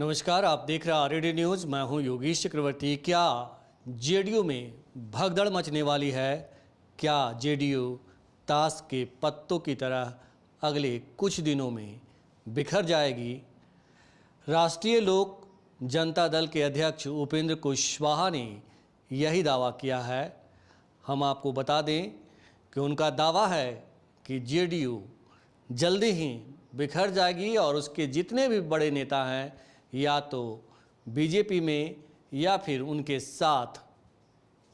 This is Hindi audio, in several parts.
नमस्कार, आप देख रहे हैं आरएडी न्यूज़। मैं हूं योगेश चक्रवर्ती। क्या जेडीयू में भगदड़ मचने वाली है? क्या जेडीयू ताश के पत्तों की तरह अगले कुछ दिनों में बिखर जाएगी? राष्ट्रीय लोक जनता दल के अध्यक्ष उपेंद्र कुशवाहा ने यही दावा किया है। हम आपको बता दें कि उनका दावा है कि जेडीयू जल्दी ही बिखर जाएगी और उसके जितने भी बड़े नेता हैं या तो बीजेपी में या फिर उनके साथ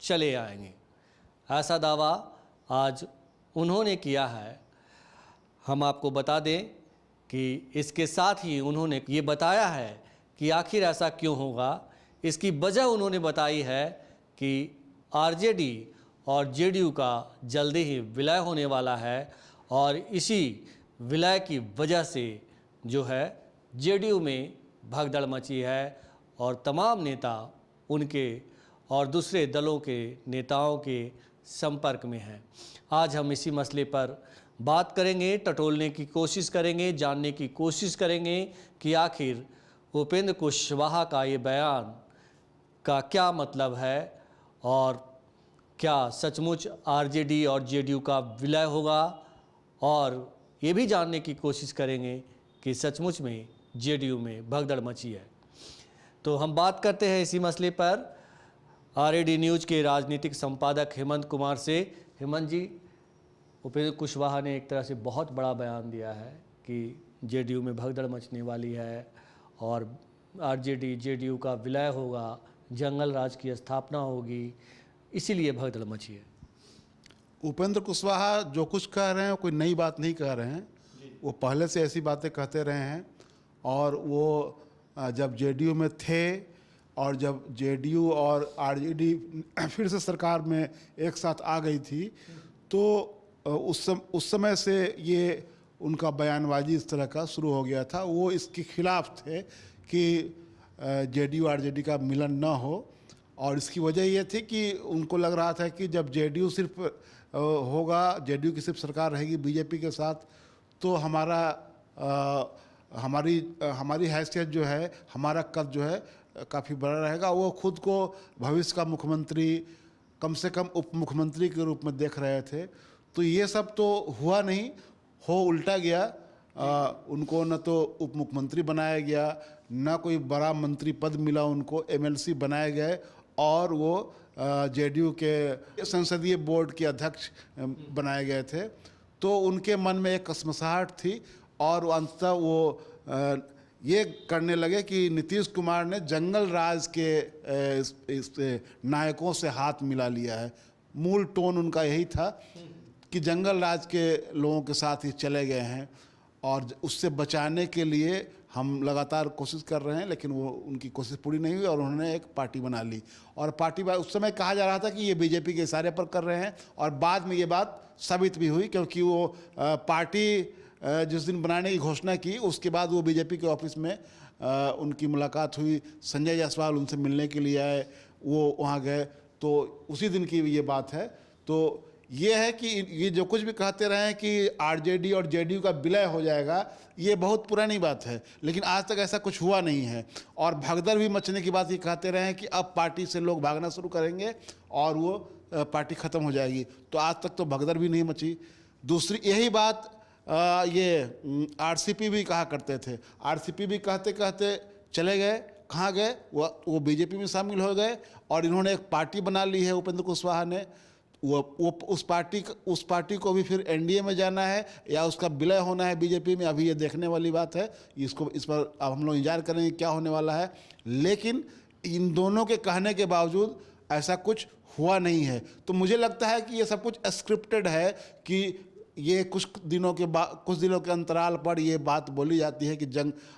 चले आएंगे। ऐसा दावा आज उन्होंने किया है। हम आपको बता दें कि इसके साथ ही उन्होंने ये बताया है कि आखिर ऐसा क्यों होगा। इसकी वजह उन्होंने बताई है कि आरजेडी और जेडीयू का जल्दी ही विलय होने वाला है और इसी विलय की वजह से जो है जेडीयू में भगदड़ मची है और तमाम नेता उनके और दूसरे दलों के नेताओं के संपर्क में हैं। आज हम इसी मसले पर बात करेंगे, टटोलने की कोशिश करेंगे, जानने की कोशिश करेंगे कि आखिर उपेंद्र कुशवाहा का ये बयान का क्या मतलब है और क्या सचमुच आरजेडी और जेडीयू का विलय होगा, और ये भी जानने की कोशिश करेंगे कि सचमुच में जेडीयू में भगदड़ मची है। तो हम बात करते हैं इसी मसले पर आरएडी न्यूज़ के राजनीतिक संपादक हेमंत कुमार से। हेमंत जी, उपेंद्र कुशवाहा ने एक तरह से बहुत बड़ा बयान दिया है कि जेडीयू में भगदड़ मचने वाली है और आरजेडी जेडीयू का विलय होगा, जंगल राज की स्थापना होगी, इसीलिए भगदड़ मची है। उपेंद्र कुशवाहा जो कुछ कह रहे हैं कोई नई बात नहीं कह रहे हैं। वो पहले से ऐसी बातें कहते रहे हैं और वो जब जेडीयू में थे और जब जेडीयू और आरजेडी फिर से सरकार में एक साथ आ गई थी तो उस समय से ये उनका बयानबाजी इस तरह का शुरू हो गया था। वो इसके खिलाफ थे कि जेडीयू आरजेडी का मिलन ना हो, और इसकी वजह ये थी कि उनको लग रहा था कि जब जेडीयू सिर्फ होगा, जेडीयू की सिर्फ सरकार रहेगी बीजेपी के साथ, तो हमारी हैसियत जो है, हमारा कद जो है काफ़ी बड़ा रहेगा। वो खुद को भविष्य का मुख्यमंत्री, कम से कम उप मुख्यमंत्री के रूप में देख रहे थे। तो ये सब तो हुआ नहीं, हो उल्टा गया। उनको न तो उप मुख्यमंत्री बनाया गया, न कोई बड़ा मंत्री पद मिला उनको, एमएलसी बनाए गए और वो जेडीयू के संसदीय बोर्ड के अध्यक्ष बनाए गए थे। तो उनके मन में एक कसमसाहट थी और अंततः वो ये करने लगे कि नीतीश कुमार ने जंगल राज के इस नायकों से हाथ मिला लिया है। मूल टोन उनका यही था कि जंगल राज के लोगों के साथ ही चले गए हैं और उससे बचाने के लिए हम लगातार कोशिश कर रहे हैं, लेकिन वो उनकी कोशिश पूरी नहीं हुई और उन्होंने एक पार्टी बना ली। और पार्टी उस समय कहा जा रहा था कि ये बीजेपी के इशारे पर कर रहे हैं, और बाद में ये बात साबित भी हुई, क्योंकि वो पार्टी जिस दिन बनाने की घोषणा की उसके बाद वो बीजेपी के ऑफिस में उनकी मुलाकात हुई। संजय जायसवाल उनसे मिलने के लिए आए, वो वहाँ गए, तो उसी दिन की ये बात है। तो ये है कि ये जो कुछ भी कहते रहे हैं कि आरजेडी और जेडीयू का विलय हो जाएगा, ये बहुत पुरानी बात है, लेकिन आज तक ऐसा कुछ हुआ नहीं है। और भगदड़ भी मचने की बात ये कहते रहे हैं कि अब पार्टी से लोग भागना शुरू करेंगे और वो पार्टी ख़त्म हो जाएगी। तो आज तक तो भगदड़ भी नहीं मची। दूसरी यही बात ये आरसीपी भी कहा करते थे। आरसीपी भी कहते कहते चले गए, कहाँ गए? वो बीजेपी में शामिल हो गए और इन्होंने एक पार्टी बना ली है उपेंद्र कुशवाहा ने। वो उस पार्टी को भी फिर एनडीए में जाना है या उसका विलय होना है बीजेपी में, अभी ये देखने वाली बात है। इस पर अब हम लोग इंतजार करेंगे क्या होने वाला है। लेकिन इन दोनों के कहने के बावजूद ऐसा कुछ हुआ नहीं है। तो मुझे लगता है कि ये सब कुछ स्क्रिप्टेड है कि ये कुछ दिनों के अंतराल पर ये बात बोली जाती है कि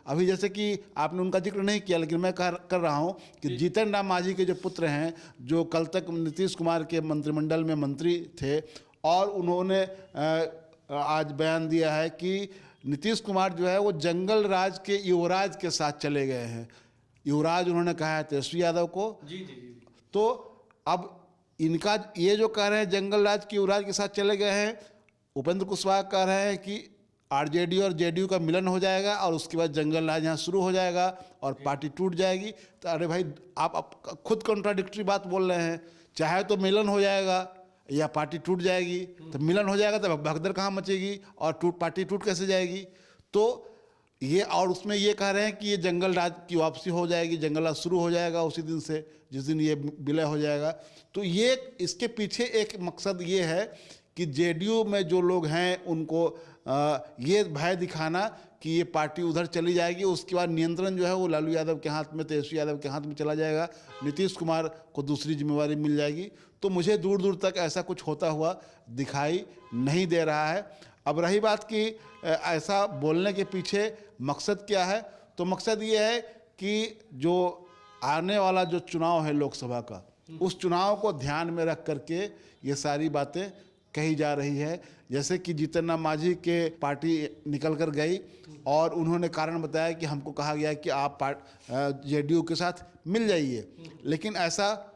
अभी जैसे कि आपने उनका जिक्र नहीं किया, लेकिन मैं कर रहा हूँ कि जीतन राम मांझी के जो पुत्र हैं, जो कल तक नीतीश कुमार के मंत्रिमंडल में मंत्री थे, और उन्होंने आज बयान दिया है कि नीतीश कुमार जो है वो जंगल राज के युवराज के साथ चले गए हैं। युवराज उन्होंने कहा है तेजस्वी यादव को। जी। तो अब इनका ये जो कह रहे हैं जंगल राज के युवराज के साथ चले गए हैं, उपेंद्र कुशवाहा कह रहे हैं कि आरजेडी और जेडीयू का मिलन हो जाएगा और उसके बाद जंगल राज यहाँ शुरू हो जाएगा और पार्टी टूट जाएगी। तो अरे भाई आप खुद कॉन्ट्राडिक्टरी बात बोल रहे हैं। चाहे तो मिलन हो जाएगा या पार्टी टूट जाएगी। तो मिलन हो जाएगा तो भगदड़ कहाँ मचेगी और पार्टी टूट कैसे जाएगी। तो ये और उसमें ये कह रहे हैं कि ये जंगल राज की वापसी हो जाएगी, जंगल राज शुरू हो जाएगा उसी दिन से जिस दिन ये विलय हो जाएगा। तो ये इसके पीछे एक मकसद ये है कि जेडीयू में जो लोग हैं उनको ये भय दिखाना कि ये पार्टी उधर चली जाएगी, उसके बाद नियंत्रण जो है वो लालू यादव के हाथ में, तेजस्वी यादव के हाथ में चला जाएगा, नीतीश कुमार को दूसरी जिम्मेवारी मिल जाएगी। तो मुझे दूर दूर तक ऐसा कुछ होता हुआ दिखाई नहीं दे रहा है। अब रही बात कि ऐसा बोलने के पीछे मकसद क्या है, तो मकसद ये है कि जो आने वाला जो चुनाव है लोकसभा का, उस चुनाव को ध्यान में रख करके ये सारी बातें कही जा रही है। जैसे कि जीतन राम मांझी के पार्टी निकल कर गई और उन्होंने कारण बताया कि हमको कहा गया कि आप जेडीयू के साथ मिल जाइए, लेकिन ऐसा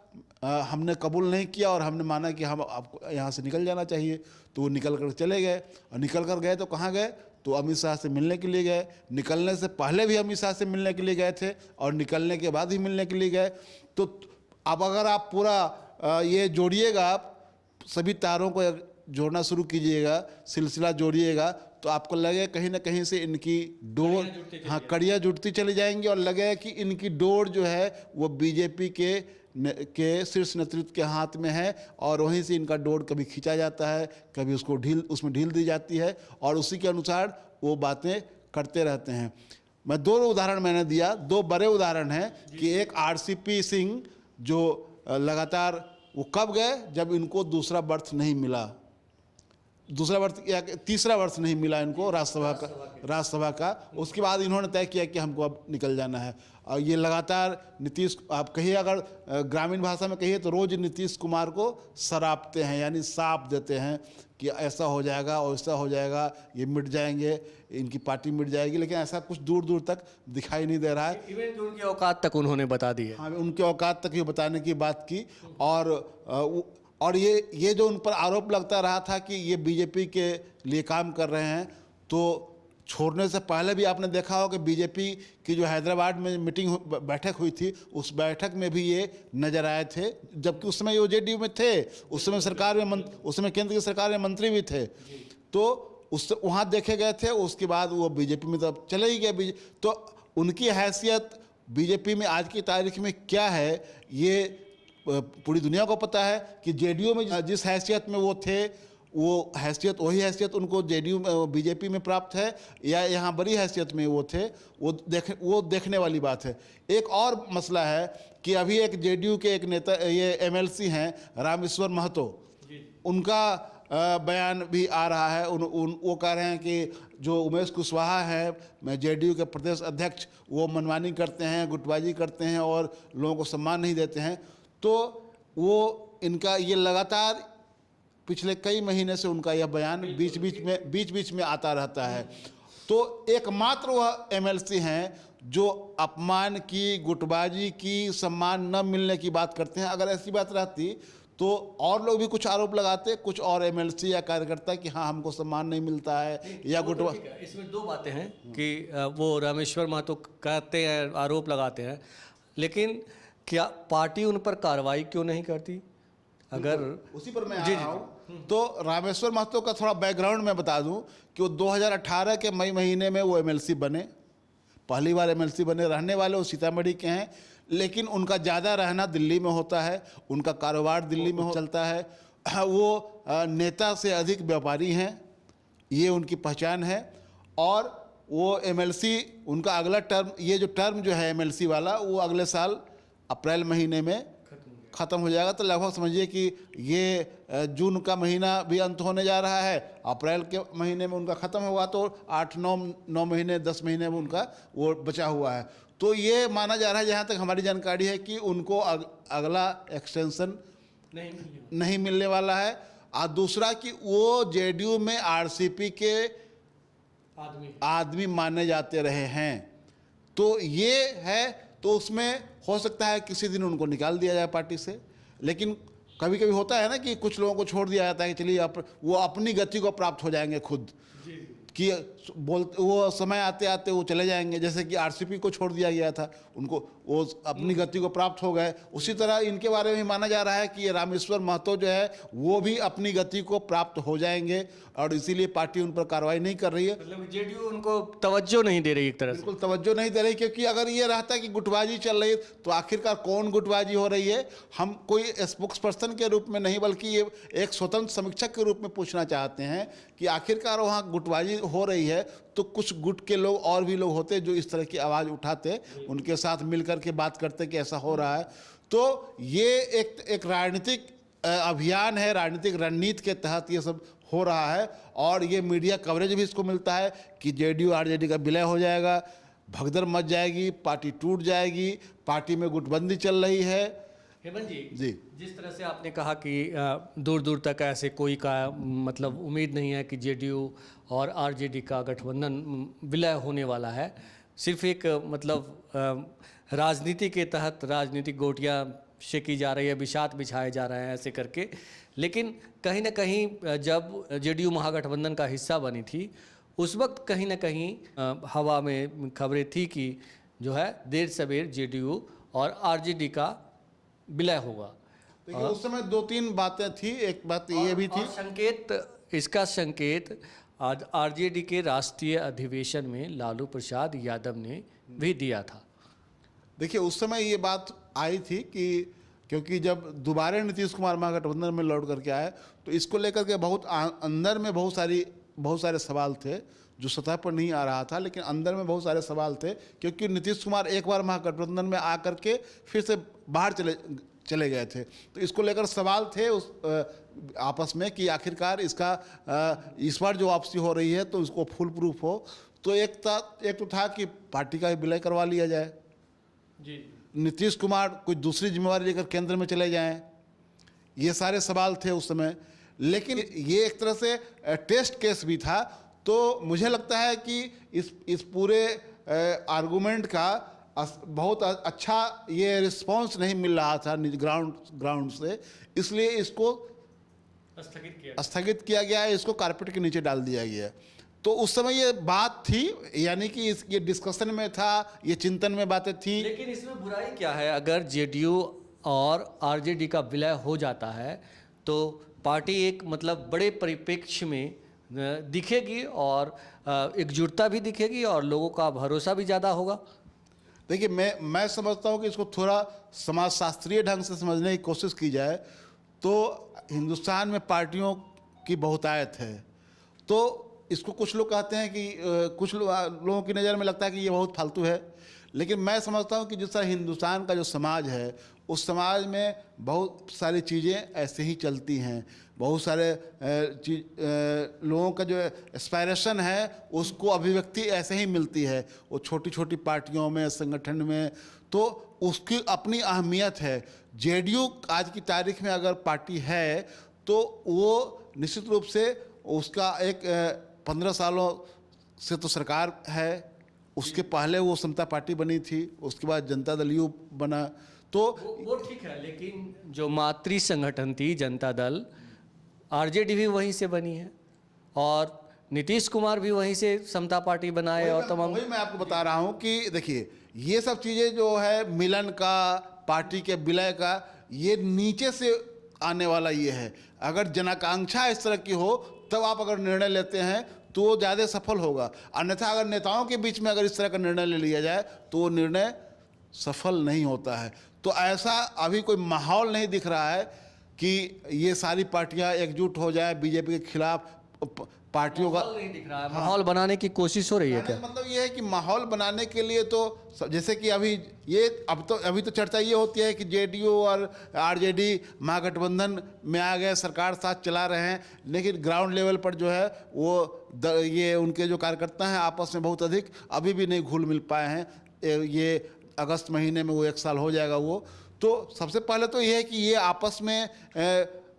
हमने कबूल नहीं किया और हमने माना कि हम आपको यहाँ से निकल जाना चाहिए। तो वो निकल कर चले गए और निकल कर गए तो कहाँ गए, तो अमित शाह से मिलने के लिए गए। निकलने से पहले भी अमित शाह से मिलने के लिए गए थे और निकलने के बाद भी मिलने के लिए गए। तो अब अगर आप पूरा ये जोड़िएगा, आप सभी तारों को जोड़ना शुरू कीजिएगा, सिलसिला जोड़िएगा, तो आपको लगेगा कहीं ना कहीं से इनकी डोर, हाँ, कड़ियाँ जुड़ती चली जाएंगी और लगेगा कि इनकी डोर जो है वो बीजेपी के शीर्ष नेतृत्व के हाथ में है और वहीं से इनका डोर कभी खींचा जाता है, कभी उसमें ढील दी जाती है और उसी के अनुसार वो बातें करते रहते हैं। मैं दो उदाहरण मैंने दिया, दो बड़े उदाहरण हैं कि एक आरसीपी सिंह जो लगातार वो कब गए, जब इनको दूसरा बर्थ नहीं मिला, दूसरा वर्ष या तीसरा वर्ष नहीं मिला इनको राज्यसभा का। उसके बाद इन्होंने तय किया कि हमको अब निकल जाना है। और ये लगातार नीतीश, आप कहिए अगर ग्रामीण भाषा में कहिए तो रोज नीतीश कुमार को सरापते हैं, यानी साप देते हैं कि ऐसा हो जाएगा और ऐसा हो जाएगा, ये मिट जाएंगे, इनकी पार्टी मिट जाएगी, लेकिन ऐसा कुछ दूर दूर तक दिखाई नहीं दे रहा है। इवन उनकी औकात तक उन्होंने बता दी है। हाँ, उनकी औकात तक ये बताने की बात की। और ये जो उन पर आरोप लगता रहा था कि ये बीजेपी के लिए काम कर रहे हैं, तो छोड़ने से पहले भी आपने देखा हो कि बीजेपी की जो हैदराबाद में बैठक हुई थी, उस बैठक में भी ये नजर आए थे, जबकि उस समय वो जेडीयू में थे, उस समय सरकार में उस समय केंद्र की सरकार में मंत्री भी थे, तो उस वहाँ देखे गए थे। उसके बाद वो बीजेपी में तो चले ही गए। तो उनकी हैसियत बीजेपी में आज की तारीख में क्या है, ये पूरी दुनिया को पता है कि जेडीयू में जिस हैसियत में वो थे, वो हैसियत, वही हैसियत उनको बीजेपी में प्राप्त है या यहाँ बड़ी हैसियत में वो थे, वो देखने वाली बात है। एक और मसला है कि अभी एक जेडीयू के एक नेता, ये एमएलसी हैं रामेश्वर महतो, उनका बयान भी आ रहा है। वो कह रहे हैं कि जो उमेश कुशवाहा है जेडीयू के प्रदेश अध्यक्ष, वो मनमानी करते हैं, गुटबाजी करते हैं और लोगों को सम्मान नहीं देते हैं। तो वो इनका ये लगातार पिछले कई महीने से उनका यह बयान बीच बीच में आता रहता है। तो एकमात्र वह एमएलसी हैं जो अपमान की, गुटबाजी की, सम्मान न मिलने की बात करते हैं। अगर ऐसी बात रहती तो और लोग भी कुछ आरोप लगाते, कुछ और एमएलसी या कार्यकर्ता कि हाँ हमको सम्मान नहीं मिलता है या गुटबा। इसमें दो बातें हैं कि वो रामेश्वर महतो कहते हैं, आरोप लगाते हैं, लेकिन क्या पार्टी उन पर कार्रवाई क्यों नहीं करती? अगर उसी पर मैं आ रहा हूँ, तो रामेश्वर महतो का थोड़ा बैकग्राउंड मैं बता दूं कि वो 2018 के मई महीने में वो एमएलसी बने, पहली बार एमएलसी बने। रहने वाले वो सीतामढ़ी के हैं, लेकिन उनका ज़्यादा रहना दिल्ली में होता है, उनका कारोबार दिल्ली में चलता है। वो नेता से अधिक व्यापारी हैं, ये उनकी पहचान है। और वो एमएलसी, उनका अगला टर्म, ये जो टर्म जो है एमएलसी वाला, वो अगले साल अप्रैल महीने में ख़त्म हो जाएगा। तो लगभग समझिए कि ये जून का महीना भी अंत होने जा रहा है, अप्रैल के महीने में उनका ख़त्म होगा, तो 8-9 महीने 10 महीने में उनका वो बचा हुआ है। तो ये माना जा रहा है, जहाँ तक हमारी जानकारी है, कि उनको अगला एक्सटेंशन नहीं मिलने वाला है। और दूसरा कि वो जेडीयू में आरसीपी के आदमी माने जाते रहे हैं, तो ये है। तो उसमें हो सकता है किसी दिन उनको निकाल दिया जाए पार्टी से, लेकिन कभी कभी होता है ना कि कुछ लोगों को छोड़ दिया जाता है कि चलिए वो अपनी गति को प्राप्त हो जाएंगे खुद, कि वो समय आते आते वो चले जाएंगे, जैसे कि आरसीपी को छोड़ दिया गया था, उनको वो अपनी गति को प्राप्त हो गए। उसी तरह इनके बारे में माना जा रहा है कि ये रामेश्वर महतो जो है वो भी अपनी गति को प्राप्त हो जाएंगे और इसीलिए पार्टी उन पर कार्रवाई नहीं कर रही है। मतलब जेडीयू उनको तवज्जो नहीं दे रही एक तरह से। बिल्कुल तवज्जो नहीं दे रही, क्योंकि अगर ये रहता कि गुटबाजी चल रही है तो आखिरकार कौन गुटबाजी हो रही है, हम कोई स्पोक्स पर्सन के रूप में नहीं बल्कि ये एक स्वतंत्र समीक्षक के रूप में पूछना चाहते हैं कि आखिरकार वहाँ गुटबाजी हो रही है तो कुछ गुट के लोग और भी लोग होते जो इस तरह की आवाज़ उठाते, उनके साथ मिलकर के बात करते कि ऐसा हो रहा है। तो ये एक राजनीतिक अभियान है, राजनीतिक रणनीति के तहत ये सब हो रहा है और ये मीडिया कवरेज भी इसको मिलता है कि जेडीयू आरजेडी का विलय हो जाएगा, भगदड़ मच जाएगी, पार्टी टूट जाएगी, पार्टी में गुटबंदी चल रही है। हेमंत जी, जी जिस तरह से आपने कहा कि दूर दूर तक ऐसे कोई का मतलब उम्मीद नहीं है कि जेडीयू और आरजेडी का गठबंधन विलय होने वाला है, सिर्फ एक मतलब राजनीति के तहत राजनीतिक गोटियां शेकी जा रही है, बिछात बिछाए जा रहे हैं ऐसे करके। लेकिन कहीं ना कहीं जब जेडीयू महागठबंधन का हिस्सा बनी थी उस वक्त कहीं ना कहीं हवा में खबरें थी कि जो है देर सवेर जेडीयू और आरजेडी का विलय होगा। देखिए उस समय दो तीन बातें थी, एक बात ये भी थी, इसका संकेत आज आरजेडी के राष्ट्रीय अधिवेशन में लालू प्रसाद यादव ने भी दिया था। देखिए उस समय ये बात आई थी कि क्योंकि जब दोबारा नीतीश कुमार महागठबंधन में लौट करके आए तो इसको लेकर के बहुत अंदर में बहुत सारे सवाल थे जो सतह पर नहीं आ रहा था, लेकिन अंदर में बहुत सारे सवाल थे क्योंकि नीतीश कुमार एक बार महागठबंधन में आ करके फिर से बाहर चले गए थे। तो इसको लेकर सवाल थे उस आपस में कि आखिरकार इसका इस बार जो वापसी हो रही है तो उसको फुल प्रूफ हो। तो एक तो था कि पार्टी का विलय करवा लिया जाए जी, नीतीश कुमार कोई दूसरी जिम्मेवारी लेकर केंद्र में चले जाएं, ये सारे सवाल थे उस समय। लेकिन ये एक तरह से टेस्ट केस भी था। तो मुझे लगता है कि इस पूरे आर्गूमेंट का बहुत अच्छा ये रिस्पांस नहीं मिल रहा था ग्राउंड से, इसलिए इसको स्थगित किया गया है, इसको कारपेट के नीचे डाल दिया गया। तो उस समय ये बात थी, यानी कि ये डिस्कशन में था, ये चिंतन में बातें थी। लेकिन इसमें बुराई क्या है? अगर जेडीयू और आरजेडी का विलय हो जाता है तो पार्टी एक मतलब बड़े परिप्रेक्ष्य में दिखेगी और एकजुटता भी दिखेगी और लोगों का भरोसा भी ज़्यादा होगा। देखिए मैं समझता हूँ कि इसको थोड़ा समाजशास्त्रीय ढंग से समझने की कोशिश की जाए तो हिंदुस्तान में पार्टियों की बहुतायत है। तो इसको कुछ लोग कहते हैं कि कुछ लोगों की नज़र में लगता है कि ये बहुत फालतू है, लेकिन मैं समझता हूँ कि जिस तरह हिंदुस्तान का जो समाज है उस समाज में बहुत सारी चीज़ें ऐसे ही चलती हैं, बहुत सारे लोगों का जो एस्पायरेशन है उसको अभिव्यक्ति ऐसे ही मिलती है, वो छोटी छोटी पार्टियों में, संगठन में, तो उसकी अपनी अहमियत है। जेडीयू आज की तारीख में अगर पार्टी है तो वो निश्चित रूप से उसका एक 15 सालों से तो सरकार है, उसके पहले वो समता पार्टी बनी थी, उसके बाद जनता दल यू बना। तो वो ठीक है, लेकिन जो मातृ संगठन थी जनता दल, आरजेडी भी वहीं से बनी है और नीतीश कुमार भी वहीं से समता पार्टी बनाए और तमाम। वही मैं आपको बता रहा हूँ कि देखिए ये सब चीज़ें जो है मिलन का, पार्टी के विलय का, ये नीचे से आने वाला ये है। अगर जनाकांक्षा इस तरह की हो तब आप अगर निर्णय लेते हैं तो वो ज़्यादा सफल होगा, अन्यथा अगर नेताओं के बीच में अगर इस तरह का निर्णय ले लिया जाए तो वो निर्णय सफल नहीं होता है। तो ऐसा अभी कोई माहौल नहीं दिख रहा है कि ये सारी पार्टियां एकजुट हो जाए बीजेपी के खिलाफ। पार्टियों का नहीं दिख रहा है। माहौल बनाने की कोशिश हो रही है क्या? मतलब ये है कि माहौल बनाने के लिए तो जैसे कि अभी तो चर्चा ये होती है कि जेडीयू और आरजेडी महागठबंधन में आ गए, सरकार साथ चला रहे हैं, लेकिन ग्राउंड लेवल पर जो है वो ये उनके जो कार्यकर्ता हैं आपस में बहुत अधिक अभी भी नहीं घुल मिल पाए हैं। ये अगस्त महीने में वो 1 साल हो जाएगा वो। तो सबसे पहले तो ये है कि ये आपस में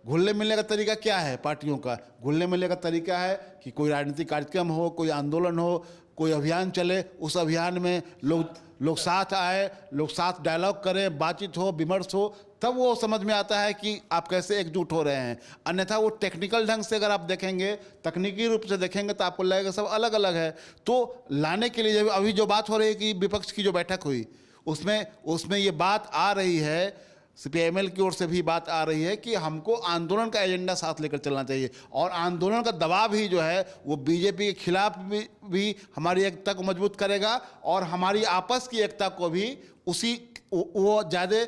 घुलने मिलने का तरीका क्या है? पार्टियों का घुलने मिलने का तरीका है कि कोई राजनीतिक कार्यक्रम हो, कोई आंदोलन हो, कोई अभियान चले, उस अभियान में लोग लोग साथ आए, लोग साथ डायलॉग करें, बातचीत हो, विमर्श हो, तब वो समझ में आता है कि आप कैसे एकजुट हो रहे हैं। अन्यथा वो टेक्निकल ढंग से अगर आप देखेंगे, तकनीकी रूप से देखेंगे, तो आपको लगेगा सब अलग अलग है। तो लाने के लिए जब अभी जो बात हो रही है कि विपक्ष की जो बैठक हुई, उसमें ये बात आ रही है, CPIML की ओर से भी बात आ रही है कि हमको आंदोलन का एजेंडा साथ लेकर चलना चाहिए, और आंदोलन का दबाव ही जो है वो बीजेपी के खिलाफ भी हमारी एकता को मजबूत करेगा, और हमारी आपस की एकता को भी वो ज़्यादा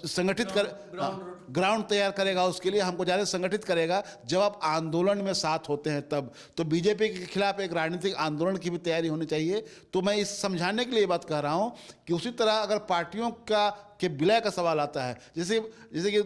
संगठित कर ग्राउंड तैयार करेगा। उसके लिए हमको ज़्यादा संगठित करेगा जब आप आंदोलन में साथ होते हैं तब। तो बीजेपी के खिलाफ एक राजनीतिक आंदोलन की भी तैयारी होनी चाहिए। तो मैं इस समझाने के लिए बात कर रहा हूँ कि उसी तरह अगर पार्टियों के विलय का सवाल आता है, जैसे कि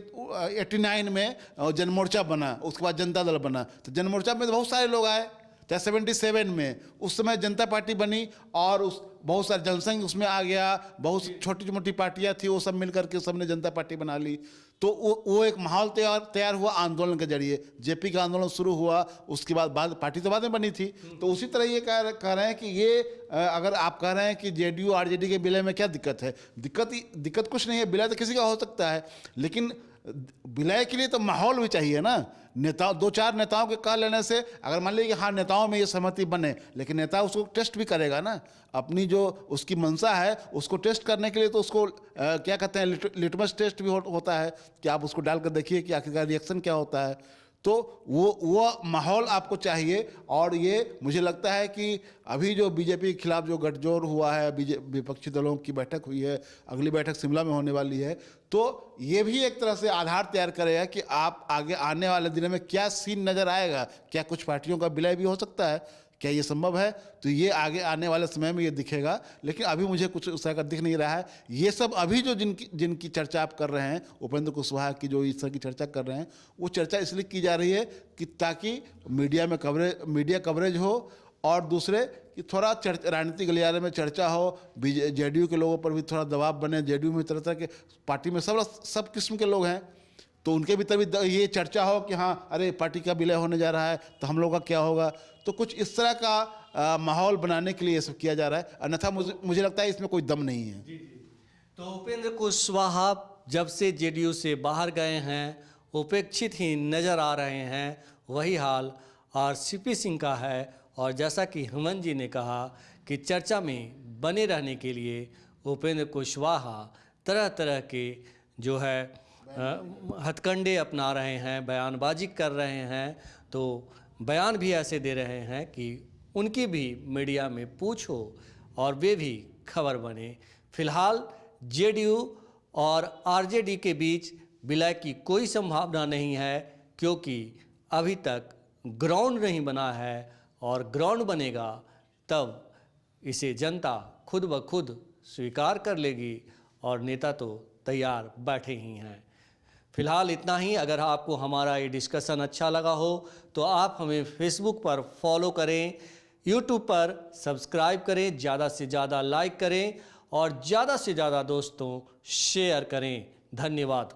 89 में जनमोर्चा बना, उसके बाद जनता दल बना, तो जनमोर्चा में तो बहुत सारे लोग आए। चाहे 77 में उस समय जनता पार्टी बनी, और उस बहुत सारे जनसंघ उसमें आ गया, बहुत छोटी मोटी पार्टियां थी, वो सब मिल करके सबने जनता पार्टी बना ली। तो वो एक माहौल तैयार हुआ आंदोलन के जरिए। जेपी का आंदोलन शुरू हुआ, उसके बाद पार्टी तो बाद में बनी थी। तो उसी तरह ये कह रहे हैं कि ये अगर आप कह रहे हैं कि JDU RJD के विलय में क्या दिक्कत है, दिक्कत कुछ नहीं है। विलय तो किसी का हो सकता है, लेकिन विलय के लिए तो माहौल भी चाहिए ना। नेता 2-4 नेताओं के कह लेने से, अगर मान लीजिए कि हाँ नेताओं में ये सहमति बने, लेकिन नेता उसको टेस्ट भी करेगा ना, अपनी जो उसकी मंशा है उसको टेस्ट करने के लिए। तो उसको क्या कहते हैं, लिटमस टेस्ट भी होता है कि आप उसको डाल कर देखिए कि आखिरकार रिएक्शन क्या होता है। तो वो माहौल आपको चाहिए। और ये मुझे लगता है कि अभी जो बीजेपी के खिलाफ जो गठजोड़ हुआ है, विपक्षी दलों की बैठक हुई है, अगली बैठक शिमला में होने वाली है, तो ये भी एक तरह से आधार तैयार करेगा कि आप आगे आने वाले दिनों में क्या सीन नज़र आएगा। क्या कुछ पार्टियों का विलय भी हो सकता है, क्या ये संभव है? तो ये आगे आने वाले समय में ये दिखेगा, लेकिन अभी मुझे कुछ उस तरह का दिख नहीं रहा है। ये सब अभी जो जिनकी चर्चा आप कर रहे हैं, उपेंद्र कुशवाहा की जो इस तरह की चर्चा कर रहे हैं, वो चर्चा इसलिए की जा रही है कि ताकि मीडिया कवरेज हो, और दूसरे कि थोड़ा राजनीतिक गलियारे में चर्चा हो, JDU के लोगों पर भी थोड़ा दबाव बने। JDU में तरह तरह के पार्टी में सब किस्म के लोग हैं, तो उनके भीतर भी ये चर्चा हो कि हाँ अरे पार्टी का विलय होने जा रहा है, तो हम लोग का क्या होगा। तो कुछ इस तरह का माहौल बनाने के लिए ये सब किया जा रहा है। अन्यथा मुझे लगता है इसमें कोई दम नहीं है। जी। तो उपेंद्र कुशवाहा जब से JDU से बाहर गए हैं, उपेक्षित ही नज़र आ रहे हैं। वही हाल CP सिंह का है। और जैसा कि हेमंत जी ने कहा कि चर्चा में बने रहने के लिए उपेंद्र कुशवाहा तरह तरह के जो है हथकंडे अपना रहे हैं, बयानबाजी कर रहे हैं। तो बयान भी ऐसे दे रहे हैं कि उनकी भी मीडिया में पूछ हो और वे भी खबर बने। फिलहाल JDU और RJD के बीच विलय की कोई संभावना नहीं है, क्योंकि अभी तक ग्राउंड नहीं बना है, और ग्राउंड बनेगा तब इसे जनता खुद ब खुद स्वीकार कर लेगी, और नेता तो तैयार बैठे ही हैं। फिलहाल इतना ही। अगर आपको हमारा ये डिस्कशन अच्छा लगा हो तो आप हमें फेसबुक पर फॉलो करें, यूट्यूब पर सब्सक्राइब करें, ज़्यादा से ज़्यादा लाइक करें, और ज़्यादा से ज़्यादा दोस्तों शेयर करें। धन्यवाद।